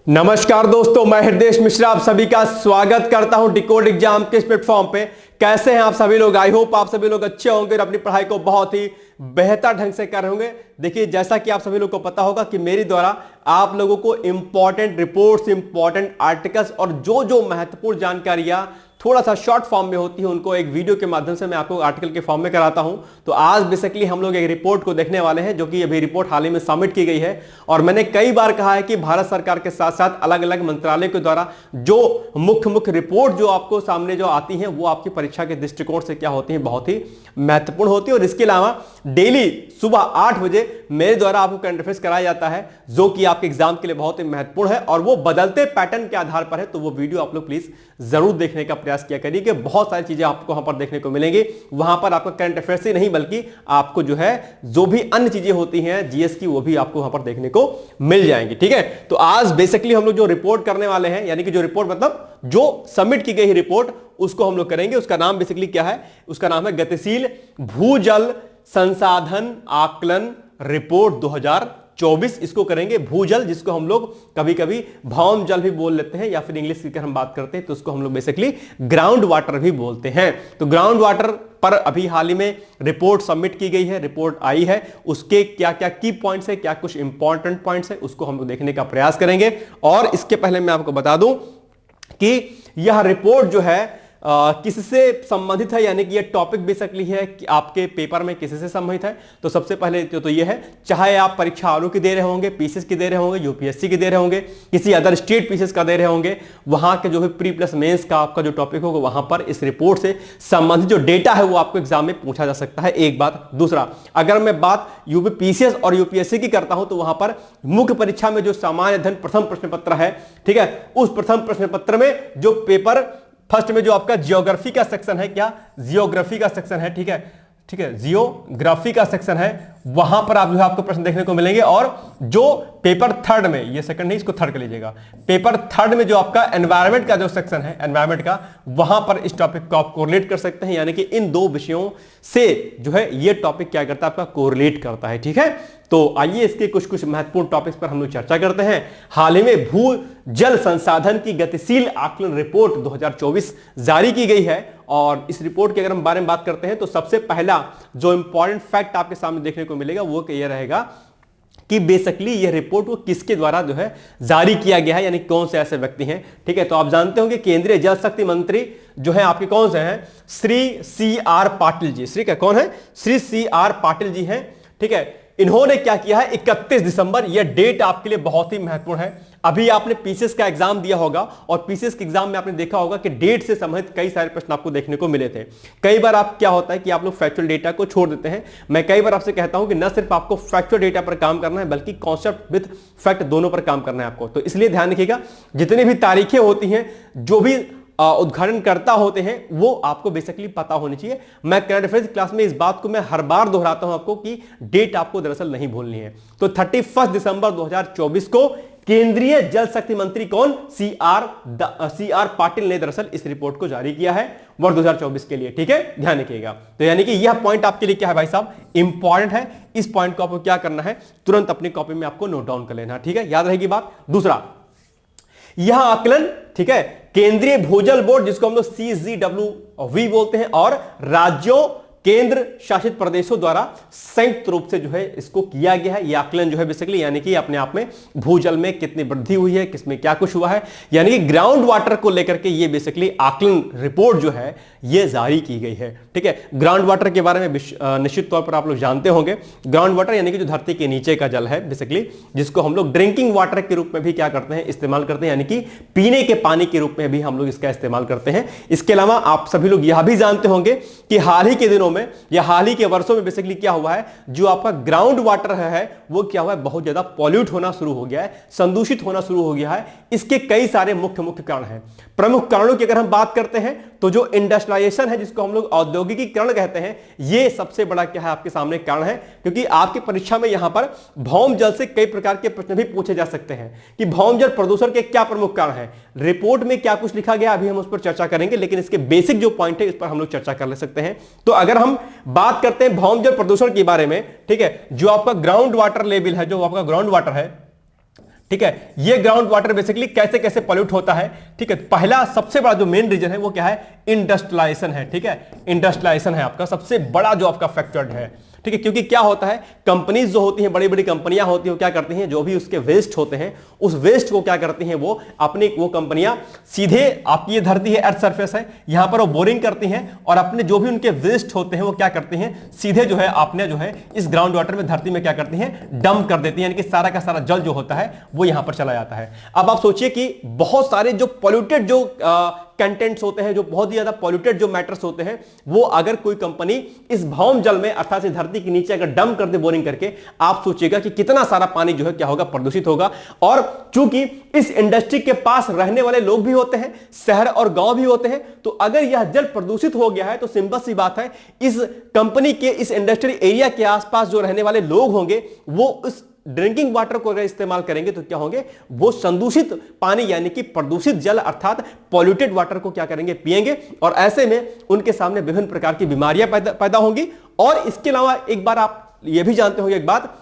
नमस्कार दोस्तों, मैं हृदय मिश्रा आप सभी का स्वागत करता हूं डिकोड एग्जाम के इस प्लेटफॉर्म पे। कैसे हैं आप सभी लोग? आई होप आप सभी लोग अच्छे होंगे और अपनी पढ़ाई को बहुत ही बेहतर ढंग से कर रहे होंगे। देखिए, जैसा कि आप सभी लोग को पता होगा कि मेरे द्वारा आप लोगों को इंपॉर्टेंट रिपोर्ट्स, इंपॉर्टेंट आर्टिकल्स और जो जो महत्वपूर्ण जानकारियां थोड़ा सा शॉर्ट फॉर्म में होती है उनको एक वीडियो के माध्यम से मैं आपको आर्टिकल के फॉर्म में कराता हूं। तो आज बेसिकली हम लोग एक रिपोर्ट को देखने वाले हैं जो कि अभी रिपोर्ट हाल ही में सबमिट की गई है। और मैंने कई बार कहा है कि भारत सरकार के साथ साथ अलग अलग मंत्रालय के द्वारा जो मुख्य रिपोर्ट जो आपको सामने जो आती है वो आपकी परीक्षा के दृष्टिकोण से क्या होती है, बहुत ही महत्वपूर्ण होती है। और इसके अलावा डेली सुबह 8 बजे मेरे द्वारा आपको करंट अफेयर्स कराया जाता है जो कि आपके एग्जाम के लिए बहुत ही महत्वपूर्ण है और वो बदलते पैटर्न के आधार पर है। तो वो वीडियो आप लोग प्लीज जरूर देखने का प्रयास किया करिए कि बहुत सारी चीजें आपको वहां पर देखने को मिलेंगी। वहां पर आपको करंट अफेयर्स ही नहीं बल्कि आपको जो है जो भी अन्य चीजें होती हैं जीएस की वो भी आपको वहां पर देखने को मिल जाएंगी। ठीक है, तो आज बेसिकली हम लोग जो रिपोर्ट करने वाले हैं, यानी कि जो रिपोर्ट मतलब जो सबमिट की गई रिपोर्ट उसको हम लोग करेंगे। उसका नाम बेसिकली क्या है? उसका नाम है गतिशील भूजल संसाधन आकलन रिपोर्ट 2024। इसको करेंगे भूजल, जिसको हम लोग कभी कभी भौम जल भी बोल लेते हैं, या फिर इंग्लिश की अगर हम बात करते हैं तो उसको हम लोग बेसिकली ग्राउंड वाटर भी बोलते हैं। तो ग्राउंड वाटर पर अभी हाल ही में रिपोर्ट सबमिट की गई है, रिपोर्ट आई है। उसके क्या क्या की पॉइंट्स है, क्या कुछ इंपॉर्टेंट पॉइंट्स है, उसको हम लोग देखने का प्रयास करेंगे। और इसके पहले मैं आपको बता दूं कि यह रिपोर्ट जो है किससे संबंधित है, यानी कि यह टॉपिक बेसिकली है कि आपके पेपर में किससे संबंधित है। तो सबसे पहले तो यह है, चाहे आप परीक्षा आरओ की दे रहे होंगे, पीसीएस की दे रहे होंगे, यूपीएससी की दे रहे होंगे, किसी अदर स्टेट पीसीएस का दे रहे होंगे, वहां के जो है प्री प्लस मेंस का आपका जो टॉपिक होगा वहां पर इस रिपोर्ट से संबंधित जो डेटा है वो आपको एग्जाम में पूछा जा सकता है। एक बात। दूसरा, अगर मैं बात यूपीएससी और यूपीएससी की करता हूं तो वहां पर मुख्य परीक्षा में जो सामान्य अध्ययन प्रथम प्रश्न पत्र है, ठीक है, उस प्रथम प्रश्न पत्र में जो पेपर फर्स्ट में जो आपका जियोग्राफी का सेक्शन है, क्या जियोग्राफी का सेक्शन है, ठीक है, जियोग्राफी का सेक्शन है, वहां पर आप जो है आपको प्रश्न देखने को मिलेंगे। और जो पेपर थर्ड में, ये सेकंड नहीं, इसको थर्ड कर लीजिएगा, पेपर थर्ड में जो आपका एनवायरमेंट का जो सेक्शन है, एनवायरमेंट का, वहां पर इस टॉपिक को आप कोरिलेट कर सकते हैं। यानी कि इन दो विषयों से जो है ये टॉपिक क्या करता है, आपका कोरिलेट करता है। ठीक है, तो आइए इसके कुछ कुछ महत्वपूर्ण टॉपिक्स पर हम लोग चर्चा करते हैं। हाल ही में भू जल संसाधन की गतिशील आकलन रिपोर्ट 2024 जारी की गई है। और इस रिपोर्ट के अगर हम बारे में बात करते हैं तो सबसे पहला जो इंपॉर्टेंट फैक्ट आपके सामने देखने को मिलेगा वो ये रहेगा कि बेसिकली यह रिपोर्ट वो किसके द्वारा जो है जारी किया गया है, यानी कौन से ऐसे व्यक्ति हैं। ठीक है, तो आप जानते होंगे केंद्रीय जल शक्ति मंत्री जो है आपके कौन से हैं? श्री सी.आर. पाटिल जी। श्री क्या कौन है? श्री सी.आर. पाटिल जी हैं। ठीक है, इन्होंने क्या किया है, 31 दिसंबर, यह डेट आपके लिए बहुत ही महत्वपूर्ण है। अभी आपने पीसीएस का एग्जाम दिया होगा और पीसीएस के एग्जाम में आपने देखा होगा कि डेट से संबंधित कई सारे प्रश्न आपको देखने को मिले थे। कई बार आप क्या होता है कि आप लोग फैक्चुअल डेटा को छोड़ देते हैं। मैं कई बार आपसे कहता हूं कि न सिर्फ आपको फैक्चुअल डेटा पर काम करना है बल्कि कॉन्सेप्ट विद फैक्ट दोनों पर काम करना है आपको। तो इसलिए ध्यान रखिएगा, जितनी भी तारीखें होती हैं, जो भी उद्घाटन करता होते हैं, वो आपको बेसिकली पता होनी चाहिए। मैं करंट अफेयर्स क्लास में इस बात को मैं हर बार दोहराता हूं आपको कि डेट आपको दरअसल नहीं भूलनी है। तो 31 दिसंबर 2024 को केंद्रीय जल शक्ति मंत्री कौन? सी.आर. पाटिल ने दरअसल इस रिपोर्ट को जारी किया है वर्ष 2024 के लिए। ठीक है, ध्यान रखिएगा। तो यानी कि यह पॉइंट आपके लिए क्या है भाई साहब, इंपॉर्टेंट है। इस पॉइंट को आपको क्या करना है, तुरंत अपनी कॉपी में आपको नोट डाउन कर लेना। ठीक है, याद रहेगी बात। दूसरा, यह आकलन, ठीक है, केंद्रीय भूजल बोर्ड जिसको हम लोग CGWV बोलते हैं और राज्यों केंद्र शासित प्रदेशों द्वारा संयुक्त रूप से जो है इसको किया गया है। यह आकलन जो है बेसिकली यानी कि अपने आप में भूजल में कितनी वृद्धि हुई है, किसमें क्या कुछ हुआ है, यानी कि ग्राउंड वाटर को लेकर के ये बेसिकली आकलन रिपोर्ट जो है ये जारी की गई है। ठीक है, ग्राउंड वाटर के बारे में निश्चित तौर पर आप लोग जानते होंगे। ग्राउंड वाटर यानी कि जो धरती के नीचे का जल है बेसिकली, जिसको हम लोग ड्रिंकिंग वाटर के रूप में भी क्या करते हैं, इस्तेमाल करते हैं, यानी कि पीने के पानी के रूप में भी हम लोग इसका इस्तेमाल करते हैं। इसके अलावा आप सभी लोग यह भी जानते होंगे कि हाल ही के दिनों में या हाल ही के वर्षों में बेसिकली क्या हुआ है, जो आपका ग्राउंड वाटर है वो क्या हुआ है, बहुत ज्यादा पॉल्यूट होना शुरू हो गया है, संदूषित होना शुरू हो गया है। इसके कई सारे मुख्य कारण हैं। प्रमुख कारणों की अगर हम बात करते हैं तो जो इंडस्ट्रियलाइजेशन है, जिसको हम लोग औद्योगिकीकरण कहते हैं, ये सबसे बड़ा क्या है आपके सामने कारण है। क्योंकि आपकी परीक्षा में यहां पर भौम जल से कई प्रकार के प्रश्न भी पूछे जा सकते हैं कि भौम जल प्रदूषण के क्या प्रमुख कारण हैं। रिपोर्ट में क्या कुछ लिखा गया अभी हम उस पर चर्चा करेंगे, लेकिन इसके बेसिक जो पॉइंट है इस पर हम लोग चर्चा कर ले सकते हैं। तो अगर हम बात करते हैं भौम जल प्रदूषण के बारे में, ठीक है, जो आपका ग्राउंड वाटर लेवल है, जो आपका ग्राउंड वाटर है, ठीक है। ये ग्राउंड वाटर बेसिकली कैसे कैसे पॉल्यूट होता है, ठीक है। पहला सबसे बड़ा जो मेन रीजन है वो क्या है, इंडस्ट्रियलाइजेशन है, ठीक है। इंडस्ट्रियलाइजेशन है आपका सबसे बड़ा जो आपका फैक्टर है, ठीक है। क्योंकि क्या होता है, कंपनीज जो होती हैं, बड़ी बड़ी कंपनियां होती हैं, वो क्या करती हैं, जो भी उसके वेस्ट होते हैं उस वेस्ट को क्या करती हैं, वो अपनी वो कंपनियां सीधे आपकी ये धरती है, अर्थ सरफेस है, यहां पर वो बोरिंग करती हैं और अपने जो भी उनके वेस्ट होते हैं वो क्या करती हैं, सीधे जो है आपने जो है इस ग्राउंड वाटर में धरती में क्या करती हैं, डंप कर देती हैं, यानी कि सारा का सारा जल जो होता है वो यहां पर चला जाता है। अब आप सोचिए कि बहुत सारे जो पॉल्यूटेड जो कंटेंट्स होते हैं, जो बहुत ही ज्यादा पॉल्यूटेड जो मैटर्स होते हैं, वो अगर कोई कंपनी इस भौम जल में अर्थात इस धरती के नीचे अगर डंप कर दे बोरिंग करके, आप सोचिएगा कि कितना सारा पानी जो है क्या होगा, प्रदूषित होगा। और चूंकि इस इंडस्ट्री के पास रहने वाले लोग भी होते हैं, शहर और गांव भी होते हैं, तो अगर यह जल प्रदूषित हो गया है तो सिंपल सी बात है, इस कंपनी के इस इंडस्ट्रियल एरिया के आसपास जो रहने वाले लोग होंगे वो उस ड्रिंकिंग वाटर को अगर इस्तेमाल करेंगे तो क्या होंगे, वो संदूषित पानी यानी कि प्रदूषित जल अर्थात पॉल्यूटेड वाटर को क्या करेंगे, पिएंगे, और ऐसे में उनके सामने विभिन्न प्रकार की बीमारियां पैदा होंगी। और इसके अलावा एक बार आप ये भी जानते होंगे एक बात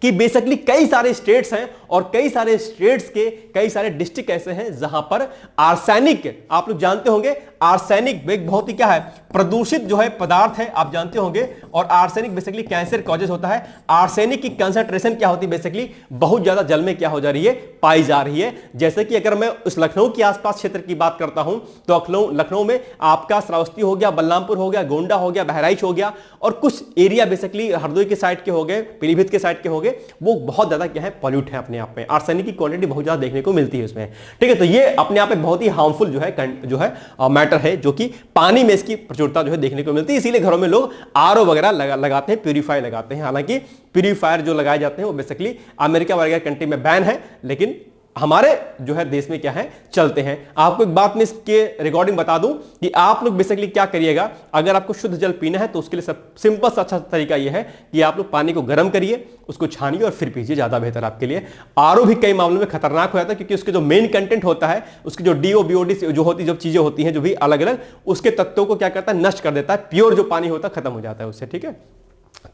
कि बेसिकली कई सारे स्टेट्स हैं और कई सारे स्टेट्स के कई सारे डिस्ट्रिक्ट ऐसे हैं जहां पर आर्सेनिक, आप लोग जानते होंगे आर्सेनिक एक बहुत ही क्या है, प्रदूषित जो है पदार्थ है, आप जानते होंगे। और आर्सेनिक बेसिकली कैंसर कॉजेस होता है। आर्सेनिक की कंसंट्रेशन क्या होती है, बेसिकली बहुत ज्यादा जल में क्या हो जा रही है, पाई जा रही है। जैसे कि अगर मैं उस लखनऊ के आसपास क्षेत्र की बात करता हूं तो लखनऊ में आपका श्रावस्ती हो गया, बलरामपुर हो गया, गोंडा हो गया, बहराइच हो गया, और कुछ एरिया बेसिकली हरदोई के साइड के हो गए, पीलीभीत के साइड के हो गए, वो बहुत ज्यादा क्या है, पॉल्यूट है अपने आप में। आर्सेनिक की क्वांटिटी बहुत ज्यादा देखने को मिलती है उसमें, ठीक है। तो ये अपने आप में बहुत ही हार्मफुल जो है मैटर है, जो कि पानी में इसकी प्रचुरता जो है देखने को मिलती है। इसीलिए घरों में लोग आरओ वगैरह लगाते हैं, प्यूरीफाई लगाते हैं। हालांकि प्यूरीफायर जो लगाए जाते हैं वो बेसिकली अमेरिका वगैरह कंट्री में बैन है, लेकिन हमारे जो है देश में क्या है, चलते हैं। आपको एक बात मैं इसके रिकॉर्डिंग बता दूं कि आप लोग बेसिकली क्या करिएगा, अगर आपको शुद्ध जल पीना है तो उसके लिए सब सिंपल सा अच्छा तरीका यह है कि आप लोग पानी को गर्म करिए, उसको छानिए और फिर पीजिए, ज्यादा बेहतर आपके लिए। आरओ भी कई मामलों में खतरनाक हो जाता है, क्योंकि उसके जो मेन कंटेंट होता है, उसकी जो डीओ बीओडी जो होती जो चीजें होती हैं, जो भी अलग अलग उसके तत्वों को क्या करता है, नष्ट कर देता है। प्योर जो पानी होता है खत्म हो जाता है उससे, ठीक है।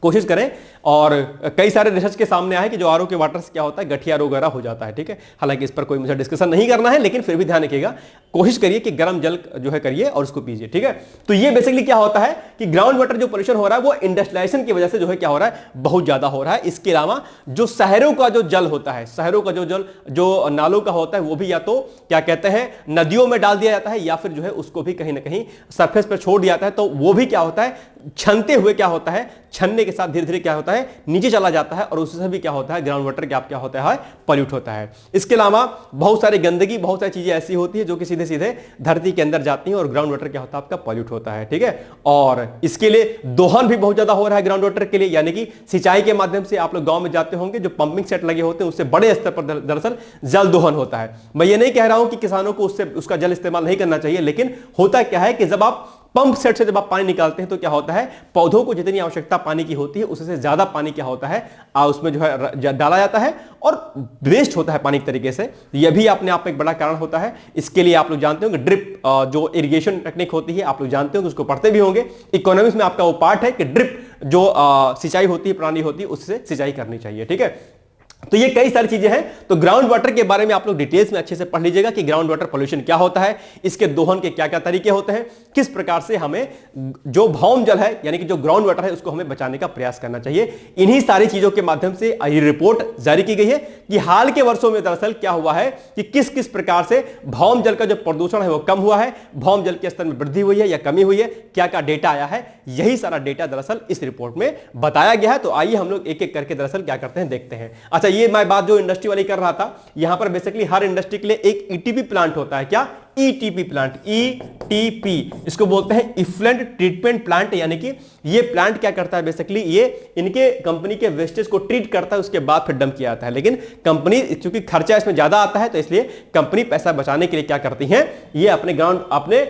कोशिश करें, और कई सारे रिसर्च के सामने आए कि जो आरओ के वाटर से क्या होता है, गठिया रोग वगैरह हो जाता है, ठीक है। हालांकि इस पर कोई मुझे डिस्कशन नहीं करना है, लेकिन फिर भी ध्यान रखिएगा, कोशिश करिए कि गर्म जल जो है करिए और उसको पीजिए, ठीक है। तो ये बेसिकली क्या होता है कि ग्राउंड वाटर जो पोल्यूशन हो रहा है वो इंडस्ट्रियलाइजेशन की वजह से जो है क्या हो रहा है, बहुत ज्यादा हो रहा है। इसके अलावा जो शहरों का जो जल होता है, शहरों का जो जल जो नालों का होता है, वो भी या तो क्या कहते हैं नदियों में डाल दिया जाता है, या फिर जो है उसको भी कहीं ना कहीं सरफेस पर छोड़ दिया जाता है। तो वो भी क्या होता है, छनते हुए क्या होता है, छनने के साथ धीरे धीरे क्या होता है, नीचे चला जाता है, और उससे भी क्या होता है, ग्राउंड वाटर क्या होता है, पॉल्यूट होता है। इसके अलावा बहुत सारी गंदगी, बहुत सारी चीजें ऐसी होती है जो कि सीधे सीधे धरती के अंदर जाती हैं, और ग्राउंड वाटर क्या होता है, आपका पॉल्यूट होता है, ठीक है। और इसके लिए दोहन भी बहुत ज्यादा हो रहा है ग्राउंड वाटर के लिए, यानी कि सिंचाई के माध्यम से आप लोग गांव में जाते होंगे, जो पंपिंग सेट लगे होते हैं उससे बड़े स्तर पर दरअसल जल दोहन होता है। मैं ये नहीं कह रहा हूं कि किसानों को उसका जल इस्तेमाल नहीं करना चाहिए, लेकिन होता क्या है कि जब आप पंप सेट से जब आप पानी निकालते हैं तो क्या होता है, पौधों को जितनी आवश्यकता पानी की होती है उससे ज्यादा पानी क्या होता है, उसमें जो है डाला जाता है और वेस्ट होता है पानी एक तरीके से। यह भी अपने आप में एक बड़ा कारण होता है। इसके लिए आप लोग जानते होंगे ड्रिप जो इरिगेशन टेक्निक होती है, आप लोग जानते होंगे, उसको पढ़ते भी होंगे। इकोनॉमिक्स में आपका वो पार्ट है कि ड्रिप जो सिंचाई होती है, प्रणाली होती है, उससे सिंचाई करनी चाहिए, ठीक है। तो ये कई सारी चीजें हैं। तो ग्राउंड वाटर के बारे में आप लोग डिटेल्स में अच्छे से पढ़ लीजिएगा कि ग्राउंड वाटर पोल्यूशन क्या होता है, इसके दोहन के क्या क्या तरीके होते हैं, किस प्रकार से हमें जो भौम जल है यानी कि जो ग्राउंड वाटर है उसको हमें बचाने का प्रयास करना चाहिए। इन्हीं सारी चीजों के माध्यम से ये रिपोर्ट जारी की गई है कि हाल के वर्षों में दरअसल क्या हुआ है कि किस किस प्रकार से भौम जल का जो प्रदूषण है वो कम हुआ है, भौम जल के स्तर में वृद्धि हुई है या कमी हुई है, क्या क्या डेटा आया है, यही सारा डेटा दरअसल इस रिपोर्ट में बताया गया है। तो आइए हम लोग एक एक करके दरअसल क्या करते हैं देखते हैं। अच्छा, ये मैं बात जो इंडस्ट्री वाली कर रहा था, यहां पर बेसिकली हर इंडस्ट्री के लिए एक ईटीपी प्लांट होता है। क्या? ईटीपी प्लांट, ईटीपी इसको बोलते हैं इफ्लुएंट ट्रीटमेंट प्लांट, यानी कि ये प्लांट क्या करता है, बेसिकली ये इनके कंपनी के वेस्टेज को ट्रीट करता है, उसके बाद फिर डंप किया जाता है। लेकिन कंपनी चूंकि खर्चा इसमें ज्यादा आता है तो इसलिए कंपनी पैसा बचाने के लिए क्या करती है, ये अपने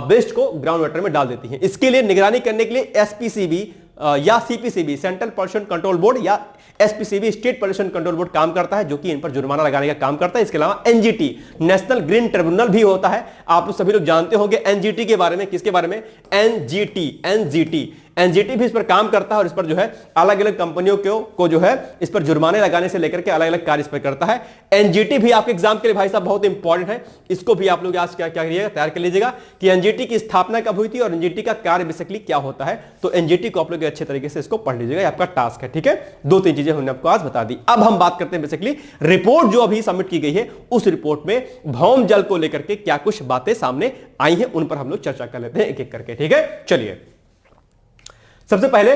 वेस्ट को ग्राउंड वाटर में डाल देती है। इसके लिए निगरानी करने के लिए एसपीसीबी या CPCB central pollution control board या SPCB state pollution control board काम करता है, जो कि इन पर जुर्माना लगाने का काम करता है। इसके अलावा एनजीटी नेशनल ग्रीन ट्रिब्यूनल भी होता है। आप लोग सभी लोग जानते होंगे एनजीटी के बारे में। किसके बारे में? एनजीटी एनजीटी भी इस पर काम करता है और इस पर जो है अलग अलग कंपनियों को जो है इस पर जुर्माने लगाने से लेकर के अलग अलग कार्य इस पर करता है। एनजीटी भी आपके एग्जाम के लिए भाई साहब बहुत इंपॉर्टेंट है, इसको भी आप लोग आज क्या करिएगा, तैयार कर लीजिएगा कि एनजीटी की स्थापना कब हुई थी और एनजीटी का कार्य बेसिकली क्या होता है। तो एनजीटी को आप लोग अच्छे तरीके से इसको पढ़ लीजिएगा, आपका टास्क है। ठीक है, 2-3 चीजें हमने आपको आज बता दी। अब हम बात करते हैं बेसिकली रिपोर्ट जो अभी सबमिट की गई है, उस रिपोर्ट में भौम जल को लेकर के क्या कुछ बातें सामने आई हैं, उन पर हम लोग चर्चा कर लेते हैं एक एक करके। ठीक है, चलिए सबसे पहले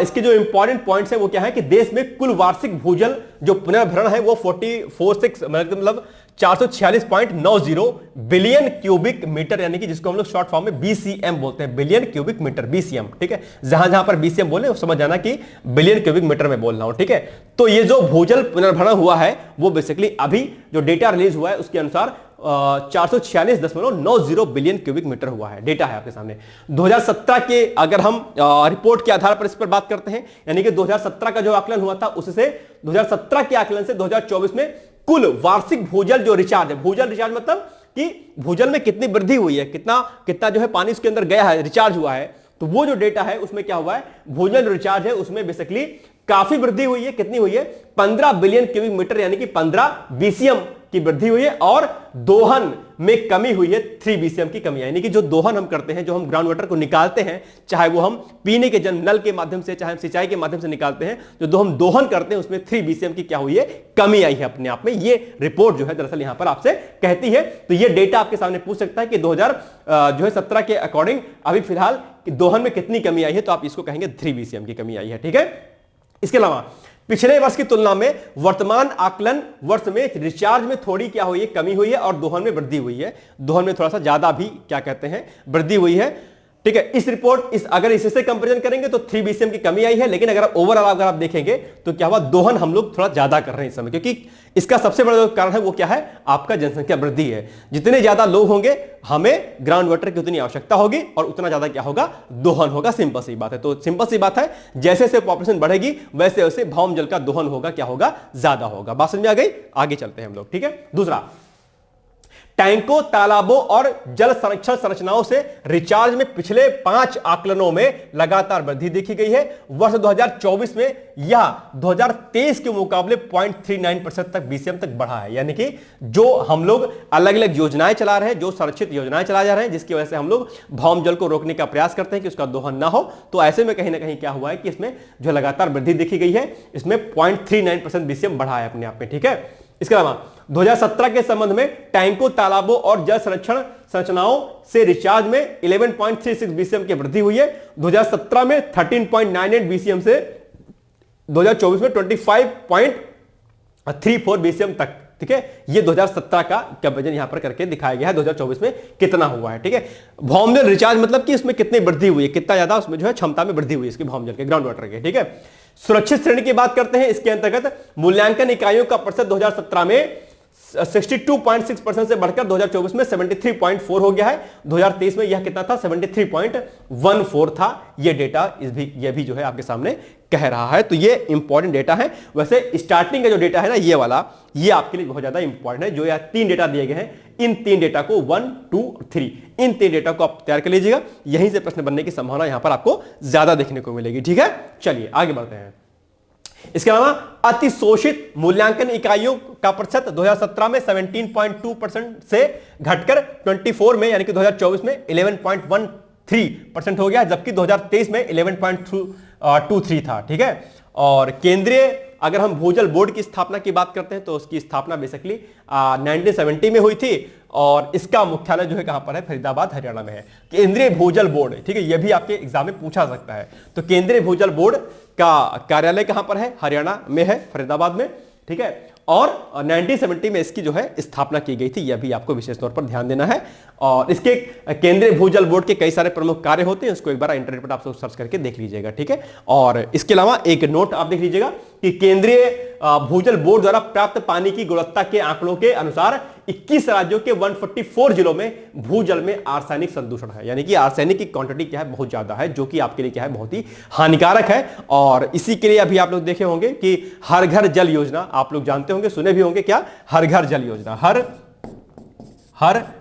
इसके जो इंपॉर्टेंट पॉइंट्स हैं वो क्या है कि देश में कुल वार्षिक भूजल जो पुनर्भरण है वो 446 मतलब 446.90 बिलियन क्यूबिक मीटर, यानी कि जिसको हम लोग शॉर्ट फॉर्म में बीसीएम बोलते हैं, बिलियन क्यूबिक मीटर, बीसीएम। ठीक है, जहां जहां पर बीसीएम बोले वो समझ जाना कि बिलियन क्यूबिक मीटर में बोल रहा हूं। ठीक है, तो ये जो भूजल पुनर्भरण हुआ है वो बेसिकली अभी जो डेटा रिलीज हुआ है उसके अनुसार 446.90 बिलियन क्यूबिक मीटर हुआ है, डेटा है आपके सामने। 2017 के अगर हम रिपोर्ट के आधार पर इस पर बात करते हैं, यानी कि 2017 का जो आकलन हुआ था उससे 2017 के आकलन से 2024 में कुल वार्षिक भूजल जो रिचार्ज है, भूजल रिचार्ज मतलब कि भूजल में कितनी वृद्धि हुई है, कितना जो है पानी उसके अंदर गया है, रिचार्ज हुआ है, तो वो जो डेटा है उसमें क्या हुआ है, भूजल रिचार्ज है उसमें बेसिकली काफी वृद्धि हुई है। कितनी हुई है, 15 बिलियन क्यूबिक मीटर यानी कि 15 बीसीएम की वृद्धि हुई है। और दोहन में कमी हुई है, 3 बीसीएम की कमी, यानी कि जो दोहन हम करते हैं, जो हम ग्राउंड वाटर को निकालते हैं, चाहे वो हम पीने के जल नल के माध्यम से, चाहे हम सिंचाई के माध्यम से निकालते हैं, जो हम दोहन करते हैं उसमें 3 बीसीएम की क्या हुई है, कमी आई है अपने आप में। ये रिपोर्ट जो है दरअसल यहां पर आपसे कहती है। तो ये डेटा आपके सामने पूछ सकता है कि 2017 के अकॉर्डिंग अभी फिलहाल दोहन में कितनी कमी आई है, तो आप इसको कहेंगे 3 बीसीएम की कमी आई है। ठीक है, इसके अलावा पिछले वर्ष की तुलना में वर्तमान आकलन वर्ष में रिचार्ज में थोड़ी क्या हुई है, कमी हुई है और दोहन में वृद्धि हुई है। दोहन में थोड़ा सा ज्यादा भी क्या कहते हैं, वृद्धि हुई है। ठीक है, इस रिपोर्ट अगर इससे कंपैरिजन करेंगे तो 3 बीसीएम की कमी आई है, लेकिन अगर ओवरऑल अगर आप देखेंगे तो क्या हुआ, दोहन हम लोग थोड़ा ज्यादा कर रहे हैं इस समय, क्योंकि इसका सबसे बड़ा जो कारण है वो क्या है, आपका जनसंख्या वृद्धि है। जितने ज्यादा लोग होंगे हमें ग्राउंड वाटर की उतनी आवश्यकता होगी और उतना ज्यादा क्या होगा, दोहन होगा। सिंपल सी बात है। तो सिंपल सी बात है, जैसे जैसे पॉपुलेशन बढ़ेगी वैसे वैसे भौम जल का दोहन होगा, क्या होगा, ज्यादा होगा। बात समझ में आ गई, आगे चलते हैं हम लोग। ठीक है, दूसरा, टैंकों, तालाबों और जल संरक्षण संरचनाओं से रिचार्ज में पिछले 5 आकलनों में लगातार वृद्धि देखी गई है। वर्ष 2024 में यह 2023 के मुकाबले 0.39% तक बीसीएम तक बढ़ा है। यानी कि जो हम लोग अलग अलग योजनाएं चला रहे हैं, जो संरक्षित योजनाएं चला जा रहे हैं, जिसकी वजह से हम लोग भौम जल को रोकने का प्रयास करते हैं कि उसका दोहन ना हो, तो ऐसे में कहीं ना कहीं क्या हुआ है कि इसमें जो लगातार वृद्धि देखी गई है, इसमें 0.39% बीसीएम बढ़ा है अपने आप में। ठीक है, इसके अलावा 2017 के संबंध में टैंकों, तालाबों और जल संरक्षण संरचनाओं से रिचार्ज में 11.36 बीसीएम की वृद्धि हुई है। 2017 में 13.98 बीसीएम से 2024 में 25.34 बीसीएम तक। ठीक है, ये 2017 का कंपैरिजन यहां पर करके दिखाया गया है, 2024 में कितना हुआ है। ठीक है, भौम जल रिचार्ज मतलब कि इसमें कितनी वृद्धि हुई है, कितना ज्यादा उसमें जो है क्षमता में वृद्धि हुई है इसकी भौम जल के, ग्राउंड वाटर के। ठीक है, सुरक्षित श्रेणी की बात करते हैं। इसके अंतर्गत मूल्यांकन इकाइयों का प्रतिशत 2017 में 62.6% से बढ़कर 2024 में 73.4 हो गया है। 2023 में यह कितना था, 73.14 था। यह डेटा यह भी जो है आपके सामने कह रहा है। तो ये इंपॉर्टेंट डेटा है। वैसे स्टार्टिंग का जो डेटा है ना, ये वाला, ये आपके लिए बहुत ज्यादा इंपॉर्टेंट है। जो यह 3 डेटा दिए गए हैं, इन 3 डेटा को 1, 2, 3 इन 3 डेटा को आप तैयार कर लीजिएगा। यहीं से प्रश्न बनने की संभावना यहां पर आपको ज्यादा देखने को मिलेगी। ठीक है, चलिए आगे बढ़ते हैं। इसके अलावा अतिशोषित मूल्यांकन इकाइयों का प्रतिशत 2017 में 17.2% से घटकर 24 में यानी कि 2024 में 11.13% हो गया, जबकि 2023 में 11.23 था। ठीक है, और केंद्रीय अगर हम भूजल बोर्ड की स्थापना की बात करते हैं तो उसकी स्थापना बेसिकली 1970 में हुई थी और इसका मुख्यालय जो है कहां पर है, फरीदाबाद, हरियाणा में है। केंद्रीय भूजल बोर्ड, ठीक है, यह भी आपके एग्जाम में पूछा सकता है। तो केंद्रीय भूजल बोर्ड का कार्यालय कहां पर है, हरियाणा में है, फरीदाबाद में। ठीक है, और 1970 में इसकी जो है स्थापना की गई थी, यह भी आपको विशेष तौर पर ध्यान देना है। और इसके केंद्रीय भूजल बोर्ड के कई सारे प्रमुख कार्य होते हैं, उसको एक बार इंटरनेट पर आप सर्च करके देख लीजिएगा। ठीक है, और इसके अलावा एक नोट आप देख लीजिएगा कि केंद्रीय भूजल बोर्ड द्वारा प्राप्त पानी की गुणवत्ता के आंकड़ों के अनुसार 21 राज्यों के 144 जिलों में भूजल में आर्सेनिक संदूषण है। यानी कि आर्सेनिक की क्वांटिटी क्या है, बहुत ज्यादा है, जो कि आपके लिए क्या है, बहुत ही हानिकारक है। और इसी के लिए अभी आप लोग देखे होंगे कि हर घर जल योजना, आप लोग जानते होंगे, सुने भी होंगे, क्या, हर घर जल योजना, हर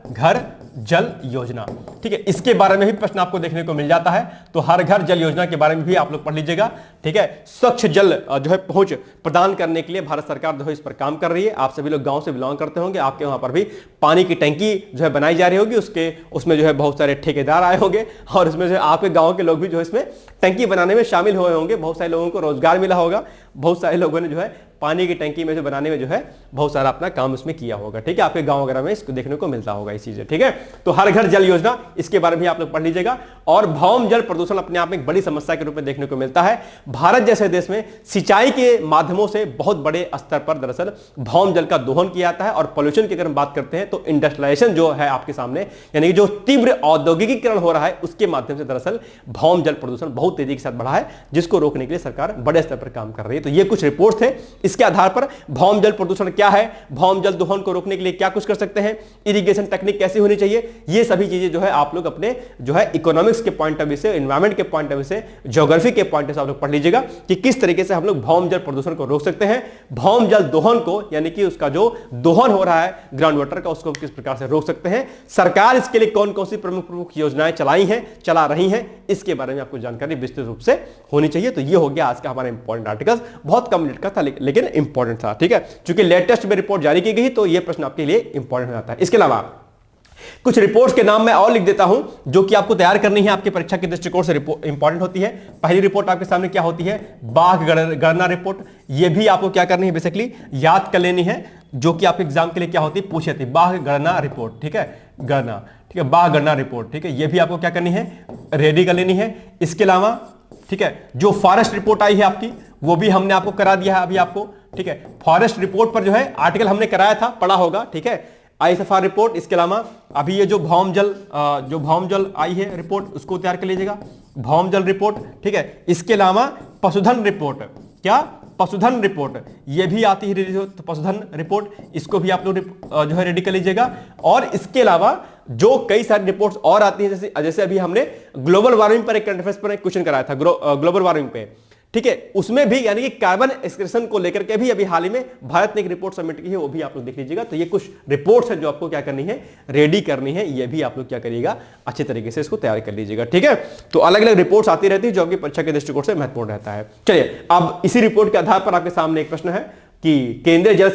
घर जल योजना, ठीक है, इसके बारे में भी प्रश्न आपको देखने को मिल जाता है। तो हर घर जल योजना के बारे में भी आप लोग पढ़ लीजिएगा, ठीक है। स्वच्छ जल जो है पहुंच प्रदान करने के लिए भारत सरकार जो है इस पर काम कर रही है। आप सभी लोग गांव से बिलोंग करते होंगे, आपके वहां पर भी पानी की टंकी जो है बनाई जा रही होगी, उसमें जो है बहुत सारे ठेकेदार आए होंगे और उसमें जो आपके गांव के लोग भी जो है इसमें टंकी बनाने में शामिल हुए होंगे। बहुत सारे लोगों को रोजगार मिला होगा, बहुत सारे लोगों ने जो है पानी की टंकी में जो बनाने में जो है बहुत सारा अपना काम उसमें किया होगा, ठीक है। आपके गांव वगैरह में इसको देखने को मिलता होगा ये चीजें, ठीक है। तो हर घर जल योजना, इसके बारे में आप लोग पढ़ लीजिएगा। और भौम जल प्रदूषण अपने आप में एक बड़ी समस्या के रूप में देखने को मिलता है। भारत जैसे देश में सिंचाई के माध्यमों से बहुत बड़े स्तर पर दरअसल भौम जल का दोहन किया जाता है। और पॉल्यूशन की अगर हम बात करते हैं तो इंडस्ट्रियलाइजेशन जो है आपके सामने, यानी कि जो तीव्र औद्योगिकीकरण हो रहा है उसके माध्यम से दरअसल भौम जल प्रदूषण बहुत तेजी के साथ बढ़ा है, जिसको रोकने के लिए सरकार बड़े स्तर पर काम कर रही है। तो ये कुछ रिपोर्ट थे, इसके आधार पर भौम जल प्रदूषण क्या है, भौम जल दोहन को रोकने के लिए क्या कुछ कर सकते हैं, इरिगेशन टेक्निक कैसी होनी चाहिए, ये सभी चीजें जो है आप लोग अपने जो है इकोनॉमिक्स के पॉइंट ऑफ व्यू से, एनवायरमेंट के पॉइंट ऑफ व्यू से, ज्योग्राफी के पॉइंट से आप लोग पढ़ लीजिएगा कि किस तरीके से हम लोग भौम जल प्रदूषण को रोक सकते हैं। भौम जल दोहन को, यानी कि उसका जो दोहन हो रहा है ग्राउंड वाटर का, उसको किस प्रकार से रोक सकते हैं। सरकार इसके लिए कौन कौन सी प्रमुख योजनाएं चला रही हैं, इसके बारे में आपको जानकारी विस्तृत रूप से होनी चाहिए। तो ये हो गया आज का हमारा इंपॉर्टेंट आर्टिकल, बहुत कम मिनट का था लेकिन इंपॉर्टेंट था, ठीक है। चूंकि लेटेस्ट में रिपोर्ट जारी की गई तो ये प्रश्न आपके लिए इंपॉर्टेंट हो जाता है। इसके अलावा कुछ रिपोर्ट्स के नाम मैं और लिख देता हूं जो कि आपको तैयार करनी है, आपकी परीक्षा के दृष्टिकोण से इंपॉर्टेंट होती है। पहली रिपोर्ट आपके सामने क्या होती है, बाघ गणना रिपोर्ट। ये भी आपको क्या करनी है, बेसिकली याद कर लेनी है, जो कि आपके एग्जाम के लिए क्या होती है, पूछी जाती है, बाघ गणना रिपोर्ट, ठीक है, गणना, ठीक है, बाघ गणना रिपोर्ट, ठीक है। ये भी आपको क्या करनी है, रेडी कर लेनी है। इसके अलावा, ठीक है, जो फॉरेस्ट रिपोर्ट आई है आपकी, वो भी हमने आपको करा दिया है अभी आपको, ठीक है। फॉरेस्ट रिपोर्ट पर जो है आर्टिकल हमने कराया था, पढ़ा होगा, ठीक है, ISFR रिपोर्ट। इसके अलावा अभी ये जो भौम जल आई है रिपोर्ट, उसको तैयार कर लीजिएगा, भौम जल रिपोर्ट, ठीक है। इसके अलावा पशुधन रिपोर्ट, क्या, पशुधन रिपोर्ट, ये भी आती है पशुधन रिपोर्ट, इसको भी आप लोग जो है रेडी कर लीजिएगा। और इसके अलावा जो कई सारी रिपोर्ट्स और आती हैं, जैसे अभी हमने ग्लोबल वार्मिंग पर एक करंट अफेयर्स पर एक क्वेश्चन कराया था, ग्लोबल वार्मिंग पे, ठीक है, उसमें भी यानी कि कार्बन एक्सक्रीशन को लेकर के भी अभी हाल ही में भारत ने एक रिपोर्ट सबमिट की है, वो भी आप लोग देख लीजिएगा। तो ये कुछ रिपोर्ट्स हैं जो आपको क्या करनी है, रेडी करनी है, ये भी आप लोग क्या करिएगा, अच्छे तरीके से इसको तैयार कर लीजिएगा, ठीक है। तो अलग अलग रिपोर्ट्स आती रहती है जो आपकी परीक्षा के दृष्टिकोण से महत्वपूर्ण रहता है। चलिए, अब इसी रिपोर्ट के आधार पर आपके सामने एक प्रश्न है कि केंद्रीय जल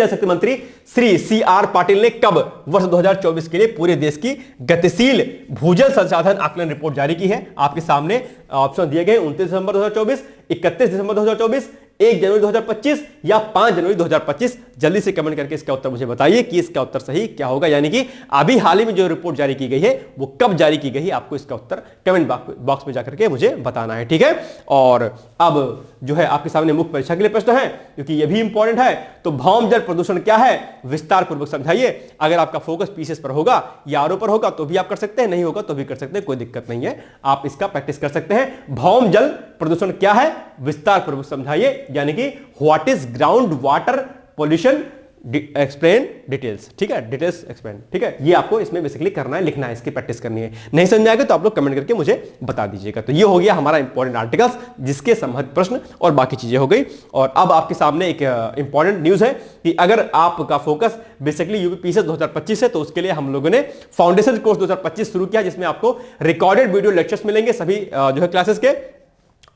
शक्ति मंत्री श्री CR पाटिल ने कब वर्ष 2024 के लिए पूरे देश की गतिशील भूजल संसाधन आकलन रिपोर्ट जारी की है। आपके सामने ऑप्शन दिए गए, 29 दिसंबर 2024, 31 दिसंबर 2024, 1 जनवरी 2025 या 5 जनवरी 2025। जल्दी से कमेंट करके इसका उत्तर मुझे बताइए कि इसका उत्तर सही क्या होगा, यानी कि अभी हाल ही में जो रिपोर्ट जारी की गई है वो कब जारी की गई है, आपको इसका उत्तर कमेंट बॉक्स में जाकर के मुझे बताना है, ठीक है। और अब जो है आपके सामने मुख्य परीक्षा के लिए प्रश्न है, क्योंकि ये भी इंपॉर्टेंट है। तो भौम जल प्रदूषण क्या है, विस्तार पूर्वक समझाइए। अगर आपका फोकस पीसीएस पर होगा या आरओ पर होगा तो भी आप कर सकते हैं, नहीं होगा तो भी कर सकते हैं, कोई दिक्कत नहीं है, आप इसका प्रैक्टिस कर सकते हैं। भौम जल प्रदूषण क्या है, विस्तार पूर्वक समझाइए, यानी कि what is ground water pollution, explain details, ठीक है, डिटेल्स एक्सप्लेन, ठीक है। ये आपको इसमें बेसिकली करना है, लिखना है, इसकी प्रैक्टिस करनी है। नहीं समझ आएगा तो आप लोग कमेंट करके मुझे बता दीजिएगा। तो ये हो गया हमारा इंपॉर्टेंट आर्टिकल्स, जिसके संबंधित प्रश्न और बाकी चीजें हो गई। और अब आपके सामने एक इंपॉर्टेंट न्यूज है कि अगर आपका फोकस बेसिकली यूपीपीसीएस 2025 है तो उसके लिए हम लोगों ने फाउंडेशन कोर्स 2025 शुरू किया, जिसमें आपको रिकॉर्डेड वीडियो लेक्चर्स मिलेंगे सभी जो है क्लासेस के।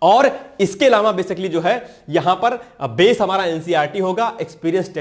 और इसके अलावा बेसिकली जो है यहां पर बेस हमारा एनसीईआरटी होगा, एक्सपीरियंस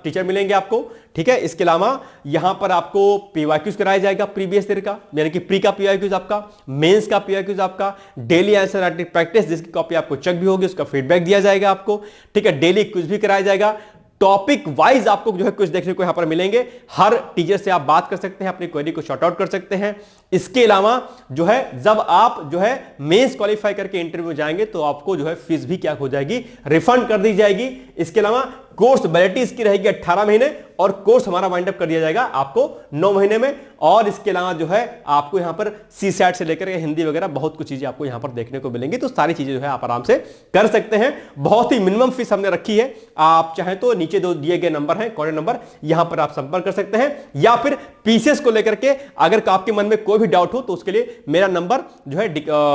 टीचर मिलेंगे आपको, ठीक है। इसके अलावा यहां पर आपको पीवाईक्यूज कराया जाएगा प्रीवियस ईयर का, यानी कि प्री का पीवाईक्यूज आपका, मेंस का पीवाईक्यूज आपका, डेली आंसर राइटिंग प्रैक्टिस जिसकी कॉपी आपको चेक भी होगी, उसका फीडबैक दिया जाएगा आपको, ठीक है। डेली क्विज भी कराया जाएगा, टॉपिक वाइज आपको जो है कुछ देखने को यहां पर मिलेंगे। हर टीचर से आप बात कर सकते हैं, अपनी क्वेरी को शॉर्ट आउट कर सकते हैं। इसके अलावा जो है जब आप जो है मेंस क्वालिफाई करके इंटरव्यू में जाएंगे तो आपको जो है फीस भी क्या हो जाएगी, रिफंड कर दी जाएगी। इसके अलावा कोर्स वैलिडिटी इसकी रहेगी 18 महीने और कोर्स हमारा वाइंड अप कर दिया जाएगा आपको 9 महीने में। और इसके अलावा जो है आपको यहां पर सीसैट से लेकर हिंदी वगैरह बहुत कुछ चीजें आपको यहां पर देखने को मिलेंगी, तो सारी चीजें जो है आप आराम से कर सकते हैं। बहुत ही मिनिमम फीस हमने रखी है, आप चाहें तो नीचे जो दिए गए नंबर है कॉन्टैक्ट नंबर, यहां पर आप संपर्क कर सकते हैं, या फिर पीसीएस को लेकर के अगर आपके मन में कोई भी डाउट हो तो उसके लिए मेरा नंबर जो है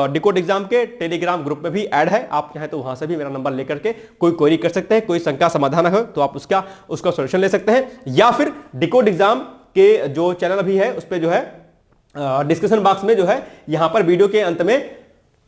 डिकोड एग्जाम के टेलीग्राम ग्रुप में भी ऐड है, आप चाहें तो वहां से भी मेरा नंबर लेकर के कोई क्वेरी कर सकते हैं, कोई शंका समाधान ना हो तो आप उसका सॉल्यूशन ले सकते हैं, या फिर डिकोड एग्जाम के जो चैनल अभी है उस पर जो है डिस्क्रिप्शन बॉक्स में जो है यहां पर वीडियो के अंत में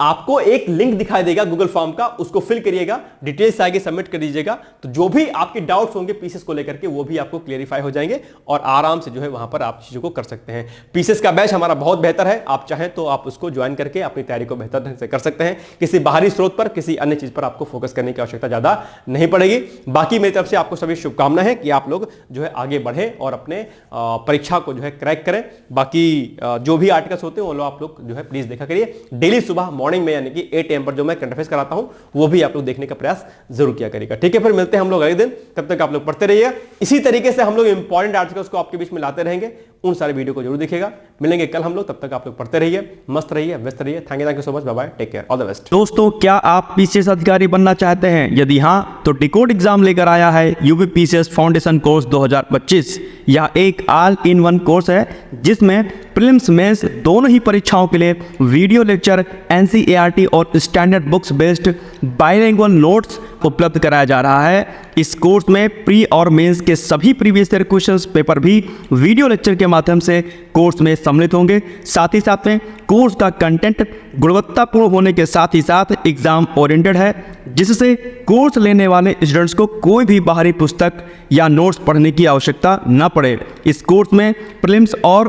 आपको एक लिंक दिखाई देगा गूगल फॉर्म का, उसको फिल करिएगा, डिटेल्स आगे सबमिट कर दीजिएगा, तो जो भी आपके डाउट्स होंगे पीसेस को लेकर के वो भी आपको क्लियरिफाई हो जाएंगे और आराम से जो है वहां पर आप चीजों को कर सकते हैं। पीसेस का बैच हमारा बहुत बेहतर है, आप चाहें तो आप उसको ज्वाइन करके अपनी तैयारी को बेहतर ढंग से कर सकते हैं। किसी बाहरी स्रोत पर, किसी अन्य चीज पर आपको फोकस करने की आवश्यकता ज्यादा नहीं पड़ेगी। बाकी मेरी तरफ से आपको सभी शुभकामनाएं हैं कि आप लोग जो है आगे बढ़े और अपने परीक्षा को जो है क्रैक करें। बाकी जो भी आर्टिकल्स होते हैं वो आप लोग जो है प्लीज देखा करिए। डेली सुबह मॉर्निंग में यानी कि 8 AM पर जो मैं करंट अफेयर्स कराता हूं वो भी आप लोग देखने का प्रयास जरूर किया करिएगा। ठीक है, फिर मिलते हैं हम लोग अगले दिन, तब तक आप लोग पढ़ते रहिए। इसी तरीके से हम लोग इंपॉर्टेंट आर्टिकल्स को आपके बीच में लाते रहेंगे, उन सारे वीडियो को जरूर देखिएगा। मिलेंगे कल हम लोग, तब तक आप लोग पढ़ते रहिए, मस्त रहिए, व्यस्त रहिए। Thank you so much, bye bye, take care, all the best. दोस्तों, क्या आप पीसीएस अधिकारी बनना चाहते हैं? यदि हाँ तो डिकोड एग्जाम लेकर आया है यूपी पीसीएस फाउंडेशन कोर्स 2025। यह एक ऑल इन वन कोर्स है जिसमें प्रीलिम्स मेंस दोनों ही परीक्षाओं के लिए वीडियो लेक्चर, एनसीईआरटी और standard books based bilingual notes उपलब्ध कराया जा रहा है। इस कोर्स में प्री और मेंस के सभी प्रीवियस ईयर क्वेश्चंस पेपर भी वीडियो लेक्चर के माध्यम से कोर्स में सम्मिलित होंगे। साथ ही साथ में कोर्स का कंटेंट गुणवत्तापूर्ण होने के साथ ही साथ एग्जाम ओरिएंटेड है, जिससे कोर्स लेने वाले स्टूडेंट्स को कोई भी बाहरी पुस्तक या नोट्स पढ़ने की आवश्यकता न पड़े। इस कोर्स में प्रीलिम्स और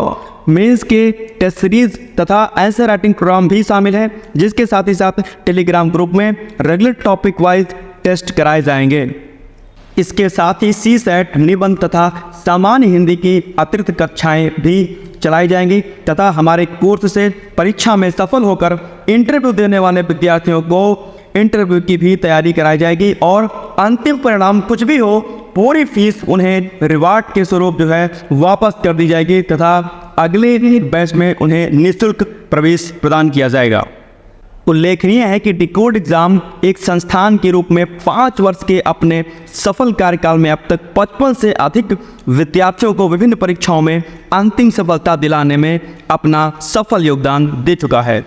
मेंस के टेस्ट सीरीज तथा आंसर राइटिंग प्रोग्राम भी शामिल है, जिसके साथ ही साथ टेलीग्राम ग्रुप में रेगुलर टॉपिक वाइज टेस्ट कराए जाएंगे। इसके साथ ही सीसेट, निबंध तथा सामान्य हिंदी की अतिरिक्त कक्षाएं भी चलाई जाएंगी तथा हमारे कोर्स से परीक्षा में सफल होकर इंटरव्यू देने वाले विद्यार्थियों को इंटरव्यू की भी तैयारी कराई जाएगी और अंतिम परिणाम कुछ भी हो, पूरी फीस उन्हें रिवार्ड के स्वरूप जो है वापस कर दी जाएगी तथा अगले बैच में उन्हें निःशुल्क प्रवेश प्रदान किया जाएगा। उल्लेखनीय है कि डिकोड एग्जाम एक संस्थान के रूप में 5 वर्ष के अपने सफल कार्यकाल में अब तक 55 से अधिक विद्यार्थियों को विभिन्न परीक्षाओं में अंतिम सफलता दिलाने में अपना सफल योगदान दे चुका है।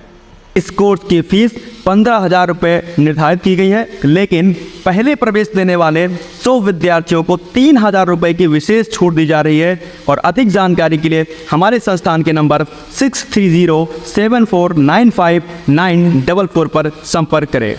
इस कोर्स की फीस 15,000 रुपये निर्धारित की गई है, लेकिन पहले प्रवेश देने वाले 100 विद्यार्थियों को 3,000 रुपये की विशेष छूट दी जा रही है। और अधिक जानकारी के लिए हमारे संस्थान के नंबर 6307495944 पर संपर्क करें।